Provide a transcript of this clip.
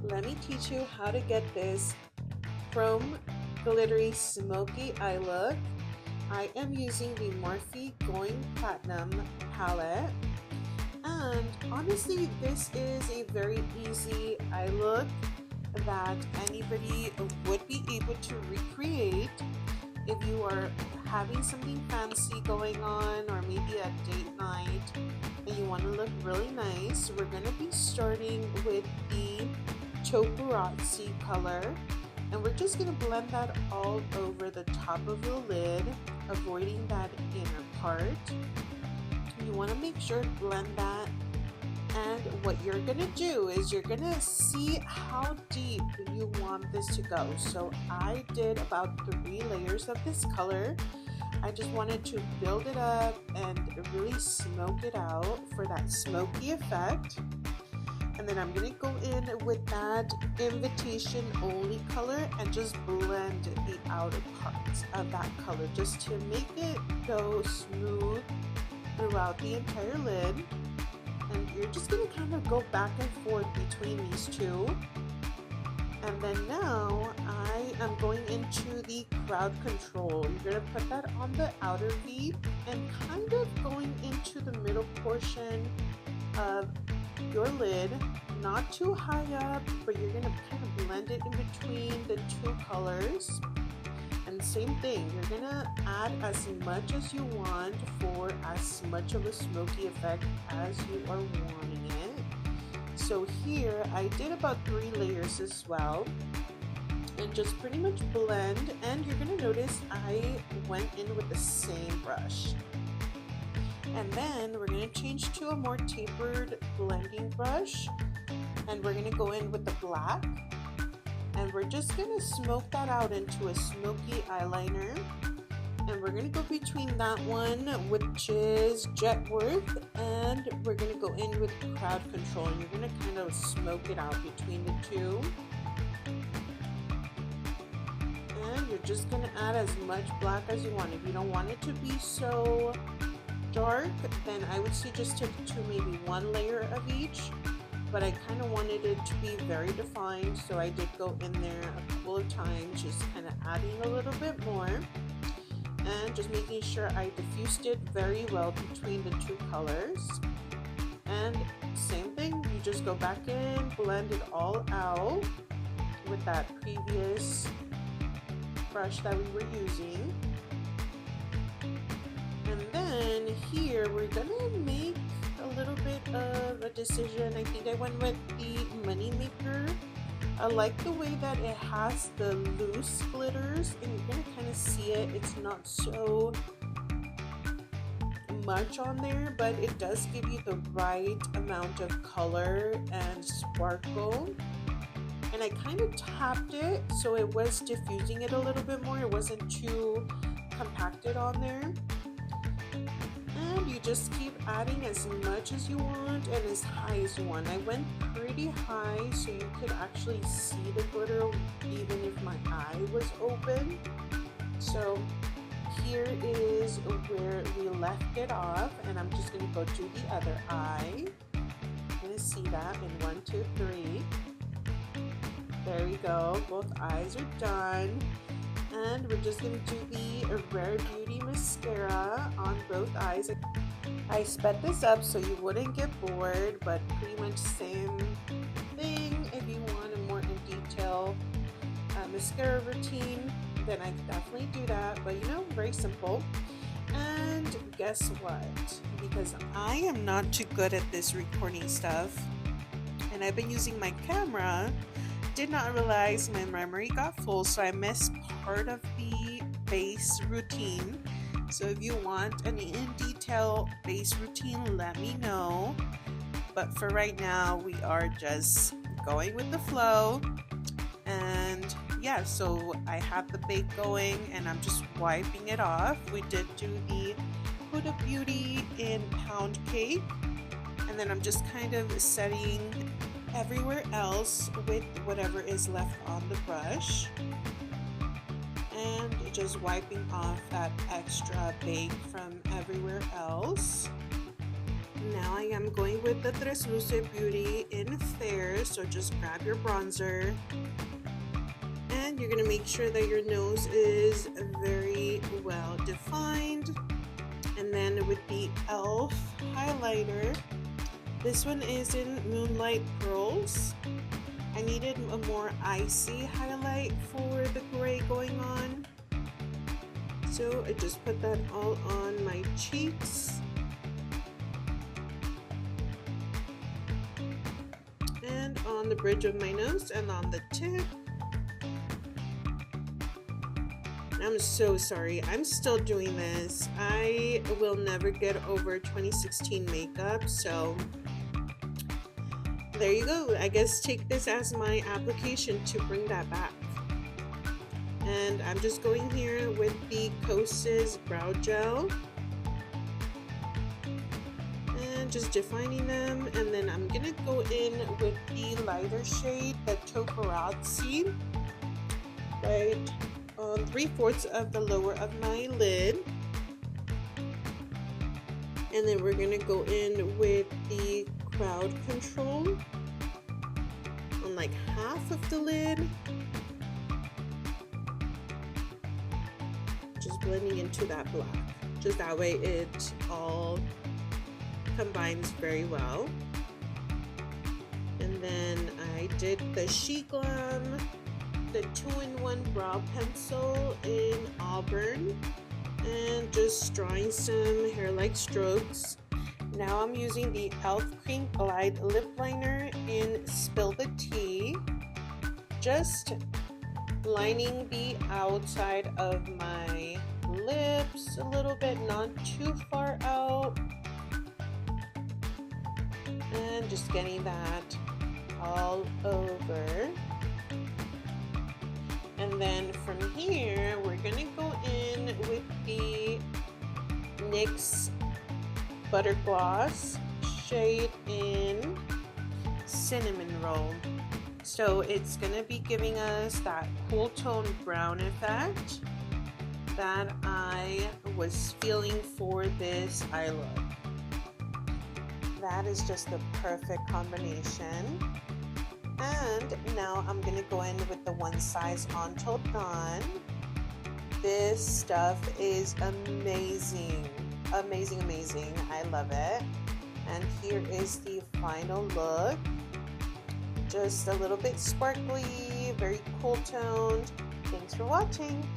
let me teach you how to get this chrome glittery smoky eye look. I am using the Morphe Going Platinum palette, and honestly this is a very easy eye look that anybody would be able to recreate. If you are having something fancy going on, or maybe a date night and you want to look really nice, we're going to be starting with the chocolatey color, and we're just going to blend that all over the top of the lid, avoiding that inner part. You want to make sure to blend that, and what you're going to do is you're going to see how deep you want this to go. So I did about 3 layers of this color. I just wanted to build it up and really smoke it out for that smoky effect. And then I'm going to go in with that invitation only color and just blend the outer parts of that color just to make it go smooth throughout the entire lid. And you're just going to kind of go back and forth between these two. And then now I am going into the crowd control. You're going to put that on the outer V and kind of going into the middle portion of your lid, not too high up, but you're going to kind of blend it in between the two colors. And same thing, you're gonna add as much as you want for as much of a smoky effect as you are wanting it. So here I did about 3 layers as well, and just pretty much blend. And you're gonna notice I went in with the same brush. And then we're gonna change to a more tapered blending brush, and we're gonna go in with the black. And we're just going to smoke that out into a smoky eyeliner. And we're going to go between that one, which is Jetworth, and we're going to go in with crowd control. And you're going to kind of smoke it out between the two. And you're just going to add as much black as you want. If you don't want it to be so dark, then I would suggest to maybe 1 layer of each. But I kind of wanted it to be very defined, so I did go in there a couple of times, just kind of adding a little bit more, and just making sure I diffused it very well between the two colors. And same thing, you just go back in, blend it all out with that previous brush that we were using. And then here we're gonna make a little bit of a decision. I think I went with the Money Maker. I like the way that it has the loose glitters, and you're gonna kind of see it. It's not so much on there, but it does give you the right amount of color and sparkle. And I kind of tapped it so it was diffusing it a little bit more. It wasn't too compacted on there. And you just keep adding as much as you want and as high as you want. I went pretty high so you could actually see the glitter even if my eye was open. So here is where we left it off, and I'm just going to go to the other eye. I'm going to see that in 1, 2, 3. There we go. Both eyes are done. And we're just going to do the Rare Beauty mascara on both eyes. I sped this up so you wouldn't get bored, but pretty much same thing. If you want a more in detail mascara routine, then I could definitely do that. But you know, very simple. And guess what? Because I am not too good at this recording stuff, and I've been using my camera, did not realize my memory got full, so I missed part of the base routine. So if you want an in detail base routine, let me know. But for right now, we are just going with the flow. And yeah, so I have the bake going and I'm just wiping it off. We did do the Huda Beauty in Pound Cake, and then I'm just kind of setting everywhere else with whatever is left on the brush, and just wiping off that extra bake from everywhere else. Now I am going with the Translucent Beauty in Fair, so just grab your bronzer. And you're going to make sure that your nose is very well defined. And then with the e.l.f. highlighter, this one is in Moonlight Pearls. I needed a more icy highlight for the gray going on. So I just put that all on my cheeks. And on the bridge of my nose and on the tip. I'm so sorry, I'm still doing this. I will never get over 2016 makeup, so there you go. I guess take this as my application to bring that back. And I'm just going here with the Kosas Brow Gel. And just defining them. And then I'm going to go in with the lighter shade, the Toparazzi. Right on 3/4 of the lower of my lid. And then we're going to go in with the Crowd Control on like half of the lid. Just blending into that black. Just that way it all combines very well. And then I did the She Glam, the 2-in-1 brow pencil in Auburn, and just drawing some hair-like strokes. Now I'm using the e.l.f. Cream Glide Lip Liner in Spill the Tea, just lining the outside of my lips a little bit, not too far out, and just getting that all over. And then from here, we're gonna go in with the NYX Butter Gloss shade in Cinnamon Roll. So it's gonna be giving us that cool tone brown effect that I was feeling for this eye look. That is just the perfect combination. And now I'm gonna go in with the One Size Until Dawn. This stuff is amazing, amazing, amazing. I love it. And here is the final look. Just a little bit sparkly, very cool toned. Thanks for watching.